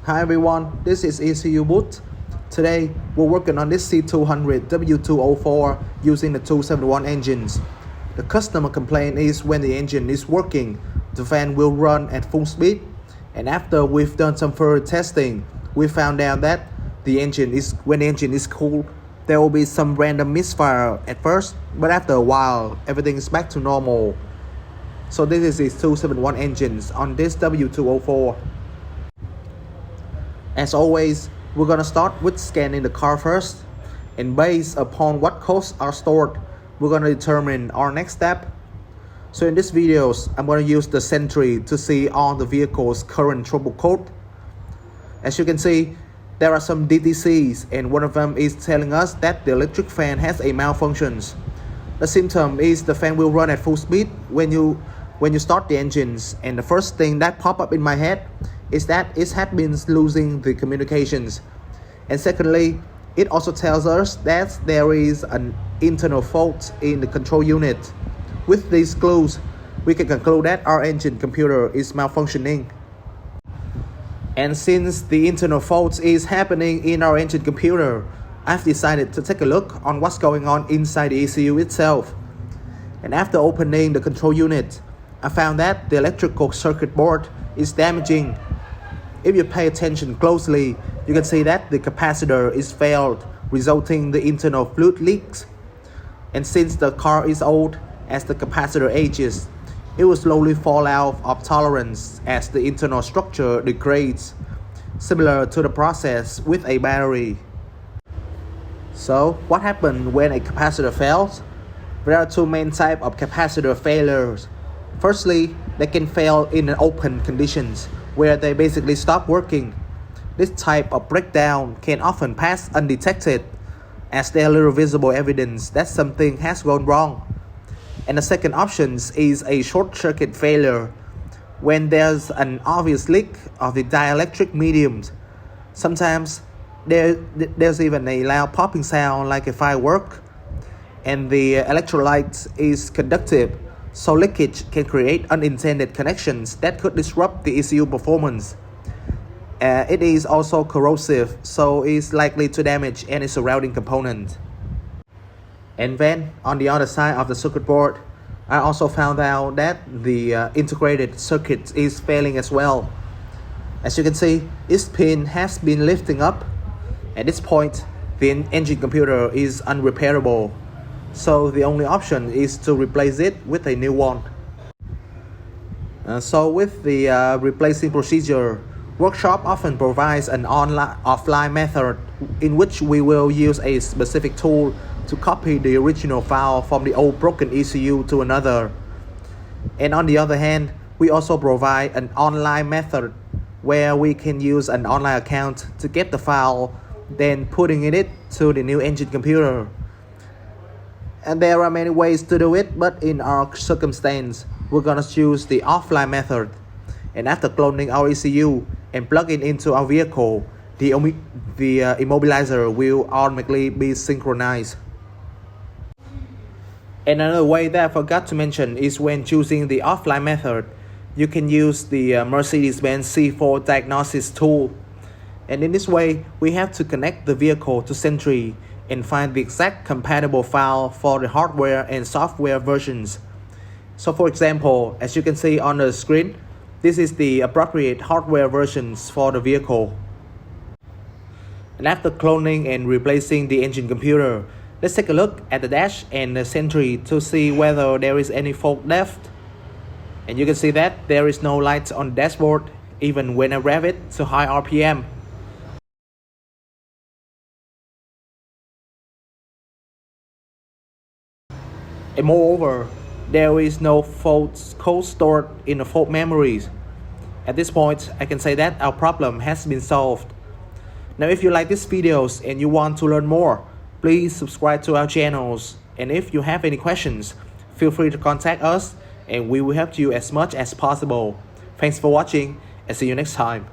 Hi everyone, this is Ecuboot. Today we're working on this C200 W204 using the 271 engines. The customer complaint is when the engine is working, the fan will run at full speed, and after we've done some further testing, we found out that when the engine is cool, there will be some random misfire at first, but after a while everything is back to normal. So this is the 271 engines on this W204. As always, we're gonna start with scanning the car first, and based upon what codes are stored, we're gonna determine our next step. So in this videos, I'm gonna use the Sentry to see all the vehicle's current trouble code. As you can see, there are some DTCs, and one of them is telling us that the electric fan has a malfunction. The symptom is the fan will run at full speed when you start the engines, and the first thing that pop up in my head is that it had been losing the communications. And secondly, it also tells us that there is an internal fault in the control unit. With these clues, we can conclude that our engine computer is malfunctioning. And since the internal fault is happening in our engine computer, I've decided to take a look on what's going on inside the ECU itself. And after opening the control unit, I found that the electrical circuit board is damaging. If you pay attention closely, you can see that the capacitor is failed, resulting in the internal fluid leaks. And since the car is old, as the capacitor ages, it will slowly fall out of tolerance as the internal structure degrades, similar to the process with a battery. So, what happens when a capacitor fails? There are two main types of capacitor failures. Firstly, they can fail in an open conditions, where they basically stop working. This type of breakdown can often pass undetected, as there are little visible evidence that something has gone wrong. And the second option is a short circuit failure, when there's an obvious leak of the dielectric medium. Sometimes there's even a loud popping sound like a firework, and the electrolyte is conductive, so leakage can create unintended connections that could disrupt the ECU performance. It is also corrosive, so it's likely to damage any surrounding component. And then, on the other side of the circuit board, I also found out that the integrated circuit is failing as well. As you can see, its pin has been lifting up. At this point, the engine computer is unrepairable, so the only option is to replace it with a new one. So with the replacing procedure, workshop often provides an offline method in which we will use a specific tool to copy the original file from the old broken ECU to another. And on the other hand, we also provide an online method where we can use an online account to get the file, then putting it to the new engine computer. And there are many ways to do it, but in our circumstance, we're gonna choose the offline method. And after cloning our ECU and plugging into our vehicle, the immobilizer will automatically be synchronized. And another way that I forgot to mention is when choosing the offline method, you can use the Mercedes-Benz C4 diagnosis tool. And in this way, we have to connect the vehicle to Sentry and find the exact compatible file for the hardware and software versions. So for example, as you can see on the screen, this is the appropriate hardware versions for the vehicle. And after cloning and replacing the engine computer, let's take a look at the dash and the Sentry to see whether there is any fault left. And you can see that there is no light on the dashboard, even when I rev it to high RPM. And moreover, there is no fault code stored in the fault memories. At this point, I can say that our problem has been solved. Now, if you like these videos and you want to learn more, please subscribe to our channels. And if you have any questions, feel free to contact us and we will help you as much as possible. Thanks for watching and see you next time.